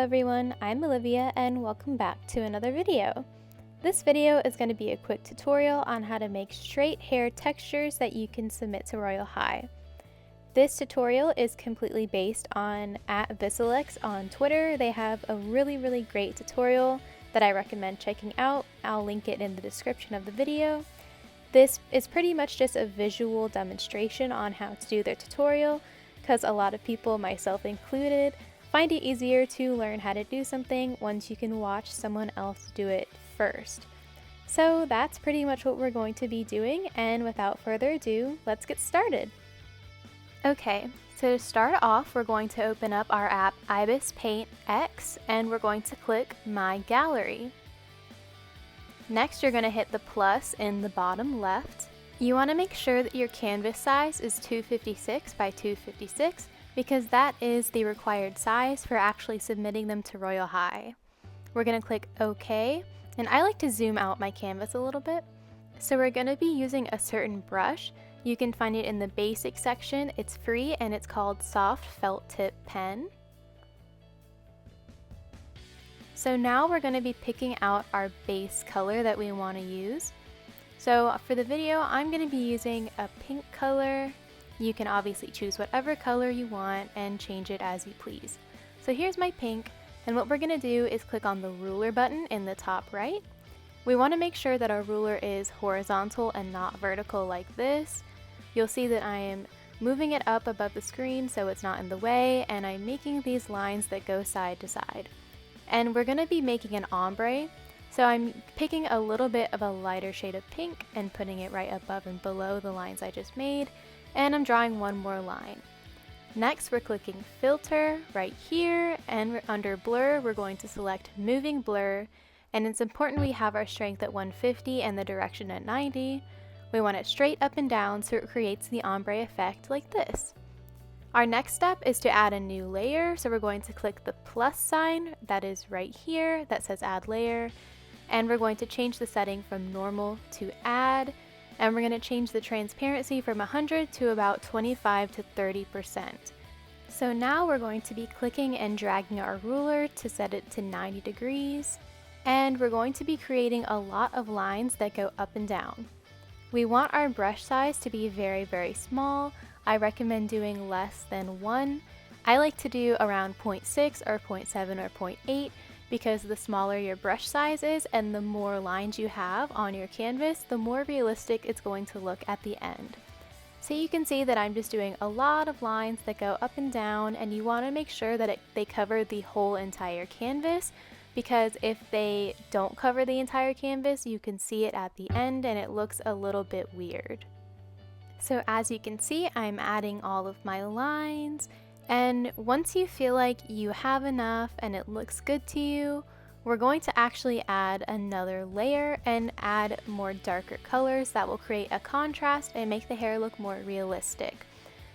everyone, I'm Olivia and welcome back to another video. This video is going to be a quick tutorial on how to make straight hair textures that you can submit to Royale High. This tutorial is completely based on @Visalex on Twitter. They have a really great tutorial that I recommend checking out. I'll link it in the description of the video. This is pretty much just a visual demonstration on how to do their tutorial because a lot of people, myself included, find it easier to learn how to do something once you can watch someone else do it first. So that's pretty much what we're going to be doing, and without further ado, let's get started. Okay, so to start off, we're going to open up our app Ibis Paint X and we're going to click My Gallery. Next, you're going to hit the plus in the bottom left. You want to make sure that your canvas size is 256 by 256 because that is the required size for actually submitting them to Royale High. We're going to click OK, and I like to zoom out my canvas a little bit. So we're going to be using a certain brush. You can find it in the basic section. It's free and it's called Soft Felt Tip Pen. So now we're going to be picking out our base color that we want to use. So for the video, I'm going to be using a pink color. You can obviously choose whatever color you want and change it as you please. So here's my pink, and what we're going to do is click on the ruler button in the top right. We want to make sure that our ruler is horizontal and not vertical like this. You'll see that I am moving it up above the screen so it's not in the way, and I'm making these lines that go side to side. And we're going to be making an ombre, so I'm picking a little bit of a lighter shade of pink and putting it right above and below the lines I just made, and I'm drawing one more line. Next, we're clicking Filter right here, and under Blur, we're going to select Moving Blur, and it's important we have our strength at 150 and the direction at 90. We want it straight up and down so it creates the ombre effect like this. Our next step is to add a new layer, so we're going to click the plus sign that is right here that says Add Layer, and we're going to change the setting from Normal to Add, and we're going to change the transparency from 100 to about 25 to 30%. So now we're going to be clicking and dragging our ruler to set it to 90 degrees, and we're going to be creating a lot of lines that go up and down. We want our brush size to be very small. I recommend doing less than 1. I like to do around 0.6 or 0.7 or 0.8 because the smaller your brush size is and the more lines you have on your canvas, the more realistic it's going to look at the end. So you can see that I'm just doing a lot of lines that go up and down, and you want to make sure that they cover the whole entire canvas, because if they don't cover the entire canvas, you can see it at the end and it looks a little bit weird. So as you can see, I'm adding all of my lines, and once you feel like you have enough and it looks good to you, we're going to actually add another layer and add more darker colors that will create a contrast and make the hair look more realistic.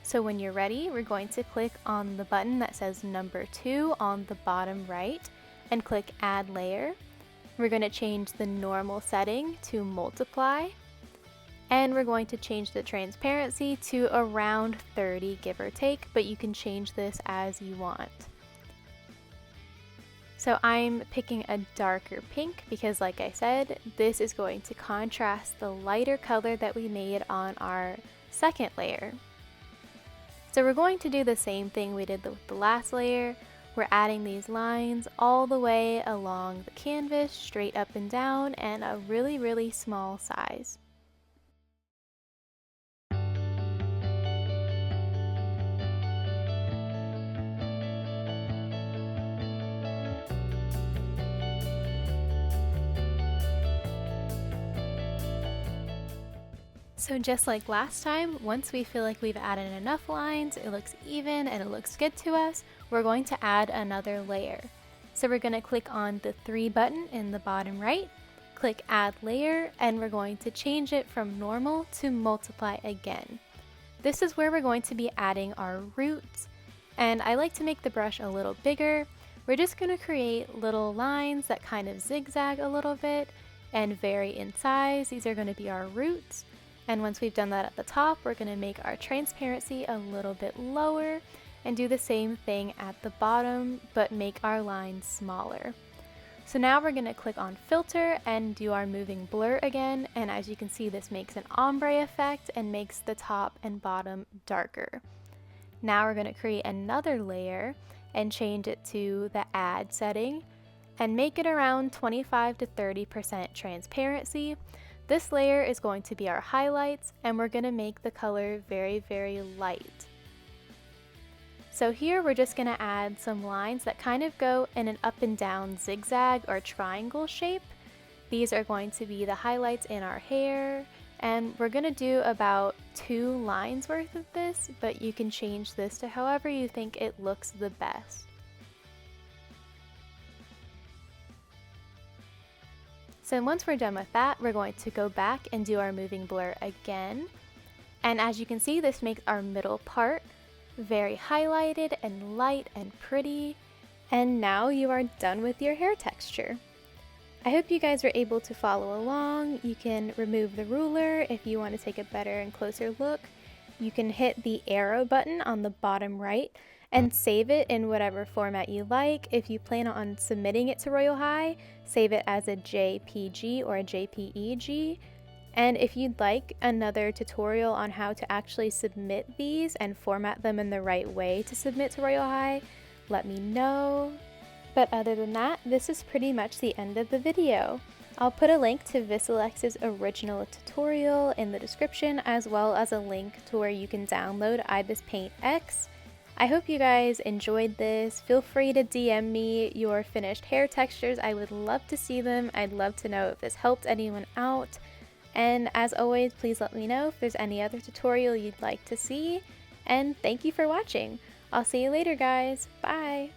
So when you're ready, we're going to click on the button that says number 2 on the bottom right and click Add Layer. We're going to change the normal setting to Multiply, and we're going to change the transparency to around 30, give or take, but you can change this as you want. So I'm picking a darker pink because, like I said, this is going to contrast the lighter color that we made on our second layer. So we're going to do the same thing we did with the last layer. We're adding these lines all the way along the canvas, straight up and down, and a really small size. So just like last time, once we feel like we've added enough lines, it looks even and it looks good to us, we're going to add another layer. So we're going to click on the 3 button in the bottom right, click Add Layer, and we're going to change it from Normal to Multiply again. This is where we're going to be adding our roots, and I like to make the brush a little bigger. We're just going to create little lines that kind of zigzag a little bit and vary in size. These are going to be our roots. And once we've done that at the top, we're going to make our transparency a little bit lower and do the same thing at the bottom, but make our lines smaller. So now we're going to click on filter and do our moving blur again, and as you can see, this makes an ombre effect and makes the top and bottom darker. Now we're going to create another layer and change it to the add setting and make it around 25 to 30% transparency. This layer is going to be our highlights, and we're going to make the color very, very light. So here we're just going to add some lines that kind of go in an up and down zigzag or triangle shape. These are going to be the highlights in our hair, and we're going to do about 2 lines worth of this, but you can change this to however you think it looks the best. So once we're done with that, we're going to go back and do our moving blur again. And as you can see, this makes our middle part very highlighted and light and pretty. And now you are done with your hair texture. I hope you guys were able to follow along. You can remove the ruler if you want to take a better and closer look. You can hit the arrow button on the bottom right and save it in whatever format you like. If you plan on submitting it to Royale High, save it as a JPG or a JPEG. And if you'd like another tutorial on how to actually submit these and format them in the right way to submit to Royale High, let me know. But other than that, this is pretty much the end of the video. I'll put a link to Visalex's original tutorial in the description, as well as a link to where you can download Ibis Paint X. I hope you guys enjoyed this. Feel free to DM me your finished hair textures. I would love to see them. I'd love to know if this helped anyone out. And as always, please let me know if there's any other tutorial you'd like to see. And thank you for watching. I'll see you later, guys. Bye!